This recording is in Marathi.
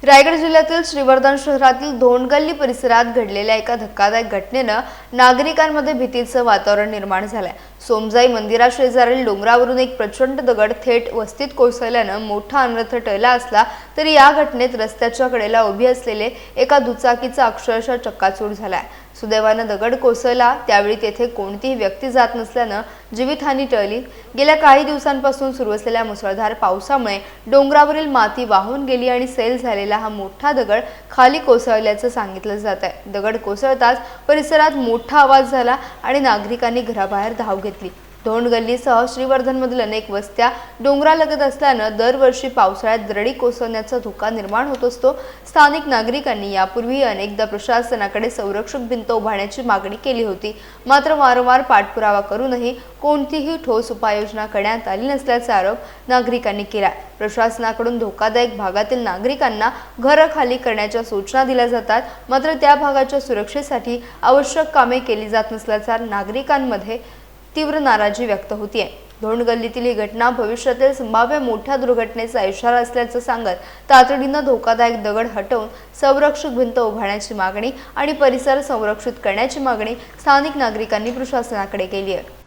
रायगड जिल्ह्यातील श्रीवर्धन शहरातील धोंडगल्ली परिसरात घडलेल्या एका धक्कादायक घटनेनं नागरिकांमध्ये भीतीचं वातावरण निर्माण झालंय। सोमजाई मंदिराशेजारील डोंगरावरून एक प्रचंड दगड थेट वस्तीत कोसळल्यानं मोठा अनर्थ टळला असला तरी या घटनेत रस्त्याच्या कडेला उभी असलेले एका दुचाकीचा अक्षरशः चक्काचूर झालाय। सुदैवानं दगड कोसळला त्यावेळी तेथे कोणतीही व्यक्ती जात नसल्यानं जीवितहानी टळली। गेल्या काही दिवसांपासून सुरू असलेल्या मुसळधार पावसामुळे डोंगरावरील माती वाहून गेली आणि सैल झालेला हा मोठा दगड खाली कोसळल्याचं सांगितलं जात आहे। दगड कोसळताच परिसरात मोठा आवाज झाला आणि नागरिकांनी घराबाहेर धाव घेतली। धोंडगल्लीसह श्रीवर्धनमधील अनेक वस्त्या डोंगरालगत असल्यानं दरवर्षी पावसाळ्यात दरडी कोसळण्याचा धोका निर्माण होत असतो। स्थानिक नागरिकांनी यापूर्वी अनेकदा प्रशासनाकडे संरक्षक भिंत उभारण्याची मागणी केली होती, मात्र वारंवार पाठपुरावा करूनही कोणतीही ठोस उपाययोजना करण्यात आली नसल्याचा आरोप नागरिकांनी केला। प्रशासनाकडून धोकादायक भागातील नागरिकांना घरं खाली करण्याच्या सूचना दिल्या जातात, मात्र त्या भागाच्या सुरक्षेसाठी आवश्यक कामे केली जात नसल्याचा नागरिकांमध्ये तीव्र नाराजी व्यक्त होतीये। धोंडगल्लीतील ही घटना भविष्यातील संभाव्य मोठ्या दुर्घटनेचा इशारा असल्याचं सांगत तातडीनं धोकादायक दगड हटवून संरक्षक भिंत उभारण्याची मागणी आणि परिसर संरक्षित करण्याची मागणी स्थानिक नागरिकांनी प्रशासनाकडे केली आहे।